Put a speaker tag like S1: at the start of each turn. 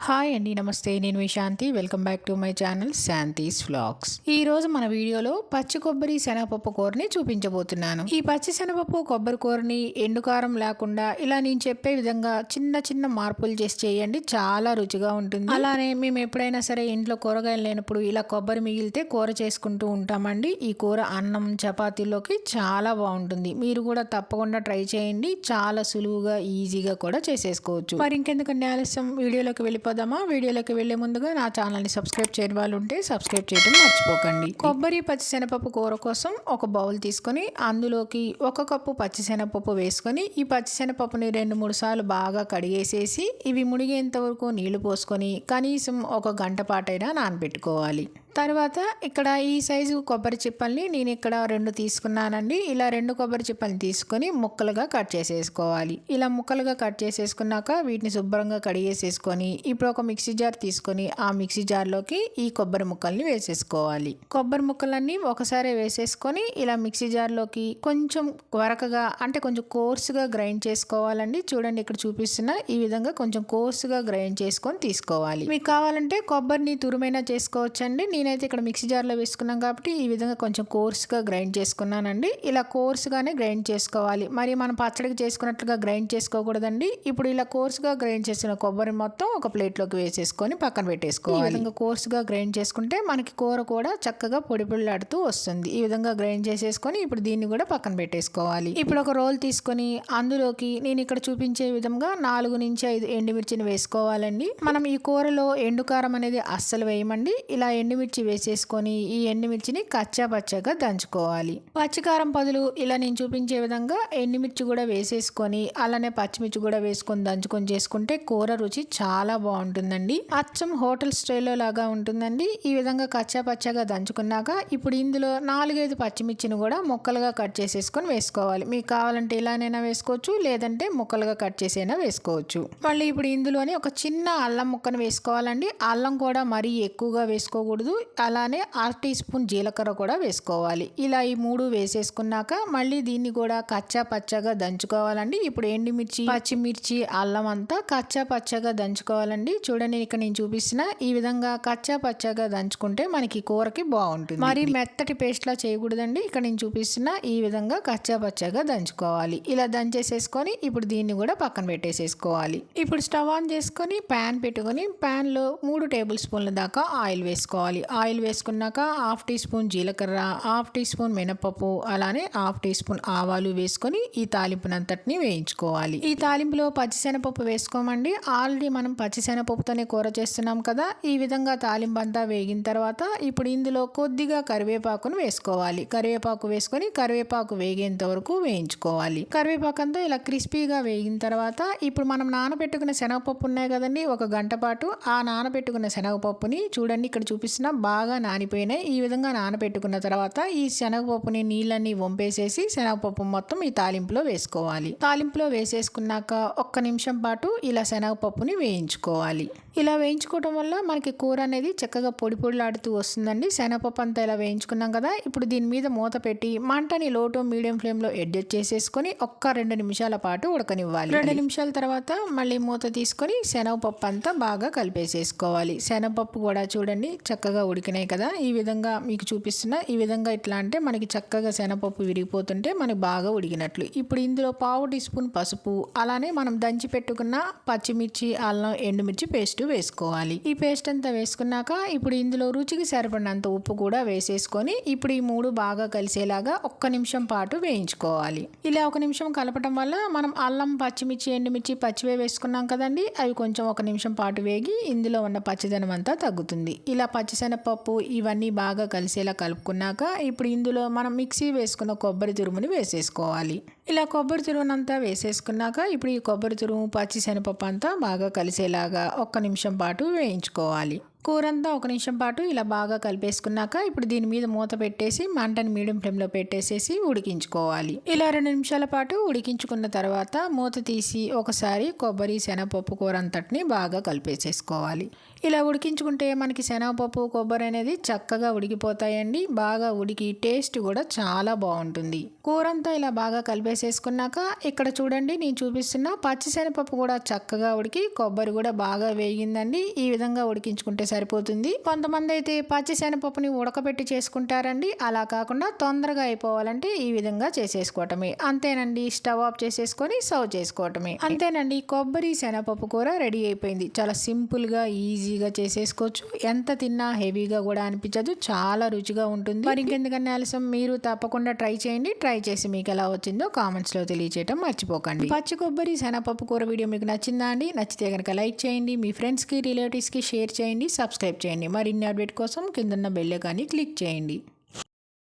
S1: Hi అండి, నమస్తే. నేను మీ Shanti. Welcome back to my channel Shanti's vlogs. ఈ రోజు మన వీడియోలో పచ్చి కొబ్బరి శనగపప్పు కూరని చూపించబోతున్నాను. ఈ పచ్చి శనగపప్పు కొబ్బరి కూరని ఎండుకారం లేకుండా ఇలా నేను చెప్పే విధంగా చిన్న చిన్న మార్పులు చేసి చేయండి, చాలా రుచిగా ఉంటుంది. అలానే మేము ఎప్పుడైనా సరే ఇంట్లో కూరగాయలు లేనప్పుడు ఇలా కొబ్బరి మిగిలితే కూర చేసుకుంటూ ఉంటామండి. ఈ కూర అన్నం చపాతీలోకి చాలా బాగుంటుంది. మీరు కూడా తప్పకుండా ట్రై చేయండి. చాలా సులువుగా ఈజీగా కూడా చేసేసుకోవచ్చు. మరి ఇంకెందుకంటే ఆలస్యం, వీడియోలోకి వెళ్ళిపోదామా? వీడియోలోకి వెళ్లే ముందుగా నా ఛానల్ని సబ్స్క్రైబ్ చేయని వాళ్ళు ఉంటే సబ్స్క్రైబ్ చేయడం మర్చిపోకండి. కొబ్బరి పచ్చిశనగపప్పు కూర కోసం ఒక బౌల్ తీసుకొని అందులోకి 1 కప్పు పచ్చిశనగపప్పు వేసుకొని ఈ పచ్చిశనగపప్పుని 2-3 సార్లు బాగా కడిగేసేసి ఇవి మునిగేంత వరకు నీళ్లు పోసుకొని కనీసం 1 గంట పాటైనా నానబెట్టుకోవాలి. తర్వాత ఇక్కడ ఈ సైజు కొబ్బరి చిప్పల్ని నేను ఇక్కడ 2 తీసుకున్నానండి. ఇలా 2 కొబ్బరి చిప్పల్ని తీసుకొని ముక్కలుగా కట్ చేసేసుకోవాలి. ఇలా ముక్కలుగా కట్ చేసేసుకున్నాక వీటిని శుభ్రంగా కడిగేసేసుకొని ఇప్పుడు ఒక మిక్సీ జార్ తీసుకొని ఆ మిక్సీ జార్లోకి ఈ కొబ్బరి ముక్కల్ని వేసేసుకోవాలి. కొబ్బరి ముక్కలన్నీ ఒకసారి వేసేసుకొని ఇలా మిక్సీ జార్లోకి కొంచెం వరకగా అంటే కొంచెం కోర్సుగా గ్రైండ్ చేసుకోవాలండి. చూడండి, ఇక్కడ చూపిస్తున్న ఈ విధంగా కొంచెం కోర్సుగా గ్రైండ్ చేసుకొని తీసుకోవాలి. మీకు కావాలంటే కొబ్బరిని తురుమైనా చేసుకోవచ్చండి. నేనైతే ఇక్కడ మిక్సీ జార్లో వేసుకున్నాం కాబట్టి ఈ విధంగా కొంచెం కోర్సుగా గ్రైండ్ చేసుకున్నానండి. ఇలా కోర్సుగానే గ్రైండ్ చేసుకోవాలి. మరి మనం పచ్చడికి చేసుకున్నట్లుగా గ్రైండ్ చేసుకోకూడదండి. ఇప్పుడు ఇలా కోర్సుగా గ్రైండ్ చేసిన కొబ్బరి మొత్తం ఒక ప్లేట్లోకి వేసేసుకొని పక్కన పెట్టేసుకోవాలి. ఈ విధంగా కోర్సుగా గ్రైండ్ చేసుకుంటే మనకి కూర కూడా చక్కగా పొడి పొడిలాడుతూ వస్తుంది. ఈ విధంగా గ్రైండ్ చేసేసుకొని ఇప్పుడు దీన్ని కూడా పక్కన పెట్టేసుకోవాలి. ఇప్పుడు ఒక రోల్ తీసుకొని అందులోకి నేను ఇక్కడ చూపించే విధంగా 4 నుంచి 5 ఎండుమిర్చిని వేసుకోవాలండి. మనం ఈ కూరలో ఎండుకారం అనేది అస్సలు వేయమండి. ఇలా ఎండుమిర్చి వేసేసుకొని ఈ ఎండుమిర్చిని కచ్చా పచ్చగా దంచుకోవాలి. పచ్చికారం బదులు ఇలా నేను చూపించే విధంగా ఎండుమిర్చి కూడా వేసేసుకొని అలానే పచ్చిమిర్చి కూడా వేసుకొని దంచుకొని చేసుకుంటే కూర రుచి చాలా బాగుంటుందండి. అచ్చం హోటల్ స్టైల్లో లాగా ఉంటుందండి. ఈ విధంగా కచ్చా పచ్చగా దంచుకున్నాక ఇప్పుడు ఇందులో 4-5 పచ్చిమిర్చిని కూడా ముక్కలుగా కట్ చేసేసుకొని వేసుకోవాలి. మీకు కావాలంటే ఇలానైనా వేసుకోవచ్చు, లేదంటే ముక్కలుగా కట్ చేసైనా వేసుకోవచ్చు. మళ్ళీ ఇప్పుడు ఇందులోనే ఒక చిన్న అల్లం ముక్కను వేసుకోవాలండి. అల్లం కూడా మరీ ఎక్కువగా వేసుకోకూడదు. అలానే 1/2 టీ స్పూన్ జీలకర్ర కూడా వేసుకోవాలి. ఇలా ఈ 3 వేసేసుకున్నాక మళ్ళీ దీన్ని కూడా కచ్చా పచ్చగా దంచుకోవాలండి. ఇప్పుడు ఎండుమిర్చి, పచ్చిమిర్చి, అల్లం అంతా కచ్చా పచ్చగా దంచుకోవాలండి. చూడండి, ఇక్కడ నేను చూపిస్తున్న ఈ విధంగా కచ్చా పచ్చగా దంచుకుంటే మనకి కూరకి బాగుంటుంది. మరి మెత్తటి పేస్ట్ లా చేయకూడదండి. ఇక్కడ నేను చూపిస్తున్న ఈ విధంగా కచ్చా పచ్చగా దంచుకోవాలి. ఇలా దంచేసేసుకొని ఇప్పుడు దీన్ని కూడా పక్కన పెట్టేసేసుకోవాలి. ఇప్పుడు స్టవ్ ఆన్ చేసుకొని ప్యాన్ పెట్టుకొని ప్యాన్ లో 3 టేబుల్ స్పూన్ల దాకా ఆయిల్ వేసుకోవాలి. ఆయిల్ వేసుకున్నాక 1/2 టీ స్పూన్ జీలకర్ర, 1/2 టీ స్పూన్ మినపప్పు, అలానే 1/2 టీ స్పూన్ ఆవాలు వేసుకొని ఈ తాలింపునంతటిని వేయించుకోవాలి. ఈ తాలింపులో పచ్చిశనగపప్పు వేసుకోమండి. ఆల్రెడీ మనం పచ్చిశనగపప్పుతోనే కూర చేస్తున్నాం కదా. ఈ విధంగా తాలింపు అంతా వేగిన తర్వాత ఇప్పుడు ఇందులో కొద్దిగా కరివేపాకును వేసుకోవాలి. కరివేపాకు వేసుకొని కరివేపాకు వేగేంత వరకు వేయించుకోవాలి. కరివేపాకు అంతా ఇలా క్రిస్పీగా వేగిన తర్వాత ఇప్పుడు మనం నానబెట్టుకున్న శనగపప్పు ఉన్నాయి కదండి, 1 గంట పాటు ఆ నానబెట్టుకున్న శనగపప్పుని చూడండి, ఇక్కడ చూపిస్తున్న బాగా నానిపోయినాయి. ఈ విధంగా నానబెట్టుకున్న తర్వాత ఈ శనగపప్పుని నీళ్ళని వంపేసేసి శనగపప్పు మొత్తం ఈ తాలింపులో వేసుకోవాలి. తాలింపులో వేసేసుకున్నాక 1 నిమిషం పాటు ఇలా శనగపప్పుని వేయించుకోవాలి. ఇలా వేయించుకోవడం వల్ల మనకి కూర అనేది చక్కగా పొడి పొడిలాడుతూ వస్తుందండి. శనగపప్పు అంతా ఇలా వేయించుకున్నాం కదా. ఇప్పుడు దీని మీద మూత పెట్టి మంటని లో టు మీడియం ఫ్లేమ్లో అడ్జస్ట్ చేసేసుకొని 1-2 నిమిషాల పాటు ఉడకనివ్వాలి. 2 నిమిషాల తర్వాత మళ్ళీ మూత తీసుకొని శనగపప్పు అంతా బాగా కలిపేసేసుకోవాలి. శనగపప్పు కూడా చూడండి చక్కగా ఉడికినాయి కదా. ఈ విధంగా మీకు చూపిస్తున్నా ఈ విధంగా ఇట్లా అంటే మనకి చక్కగా శనగపప్పు విరిగిపోతుంటే మనకి బాగా ఉడికినట్లు. ఇప్పుడు ఇందులో 1/2 టీ స్పూన్ పసుపు, అలానే మనం దంచి పెట్టుకున్న పచ్చిమిర్చి, అల్లం, ఎండుమిర్చి పేస్ట్ వేసుకోవాలి. ఈ పేస్ట్ అంతా వేసుకున్నాక ఇప్పుడు ఇందులో రుచికి సరిపడినంత ఉప్పు కూడా వేసేసుకొని ఇప్పుడు ఈ 3 బాగా కలిసేలాగా 1 నిమిషం పాటు వేయించుకోవాలి. ఇలా 1 నిమిషం కలపడం వల్ల మనం అల్లం, పచ్చిమిర్చి, ఎండుమిర్చి పచ్చివే వేసుకున్నాం కదండి, అవి కొంచెం 1 నిమిషం పాటు వేగి ఇందులో ఉన్న పచ్చిదనం అంతా తగ్గుతుంది. ఇలా పచ్చిశనగపప్పు ఇవన్నీ బాగా కలిసేలా కలుపుకున్నాక ఇప్పుడు ఇందులో మనం మిక్సీ వేసుకున్న కొబ్బరి తురుముని వేసేసుకోవాలి. ఇలా కొబ్బరి తురుమునంతా వేసేసుకున్నాక ఇప్పుడు ఈ కొబ్బరి తురుము, పచ్చిశనగపప్పు అంతా బాగా కలిసేలాగా 1 నిమిషం పాటు వేయించుకోవాలి. కూరంతా 1 నిమిషం పాటు ఇలా బాగా కలిపేసుకున్నాక ఇప్పుడు దీని మీద మూత పెట్టేసి మంటని మీడియం ఫ్లేమ్లో పెట్టేసేసి ఉడికించుకోవాలి. ఇలా 2 నిమిషాల పాటు ఉడికించుకున్న తర్వాత మూత తీసి ఒకసారి కొబ్బరి శనగపప్పు కూర అంతటిని బాగా కలిపేసేసుకోవాలి. ఇలా ఉడికించుకుంటే మనకి శనగపప్పు, కొబ్బరి అనేది చక్కగా ఉడికిపోతాయండి. బాగా ఉడికి టేస్ట్ కూడా చాలా బాగుంటుంది. కూర అంతా ఇలా బాగా కలిపేసేసుకున్నాక ఇక్కడ చూడండి నేను చూపిస్తున్న పచ్చిశనగపప్పు కూడా చక్కగా ఉడికి కొబ్బరి కూడా బాగా వేగిందండి. ఈ విధంగా ఉడికించుకుంటే సరిపోతుంది. కొంతమంది అయితే పచ్చిశనగపప్పుని ఉడకబెట్టి చేసుకుంటారండి. అలా కాకుండా తొందరగా అయిపోవాలంటే ఈ విధంగా చేసేసుకోవటమే. అంతేనండి, స్టవ్ ఆఫ్ చేసేసుకొని సర్వ్ చేసుకోవటమే. అంతేనండి, కొబ్బరి శనగపప్పు కూర రెడీ అయిపోయింది. చాలా సింపుల్ గా ఈజీగా చేసేసుకోవచ్చు. ఎంత తిన్నా హెవీగా కూడా అనిపించదు, చాలా రుచిగా ఉంటుంది. మరి ఇంకెందుకన్నా ఆలస్యం, మీరు తప్పకుండా ట్రై చేయండి. ట్రై చేసి మీకు ఎలా వచ్చిందో కామెంట్స్ లో తెలియజేయడం మర్చిపోకండి. పచ్చి కొబ్బరి శనగపప్పు కూర వీడియో మీకు నచ్చిందా అండి? నచ్చితే కనుక లైక్ చేయండి, మీ ఫ్రెండ్స్ కి రిలేటివ్స్ కి షేర్ చేయండి, సబ్స్క్రైబ్ చేయండి. మరిన్ని అప్డేట్ కోసం కిందన్న బెల్ ఐకాన్ని క్లిక్ చేయండి.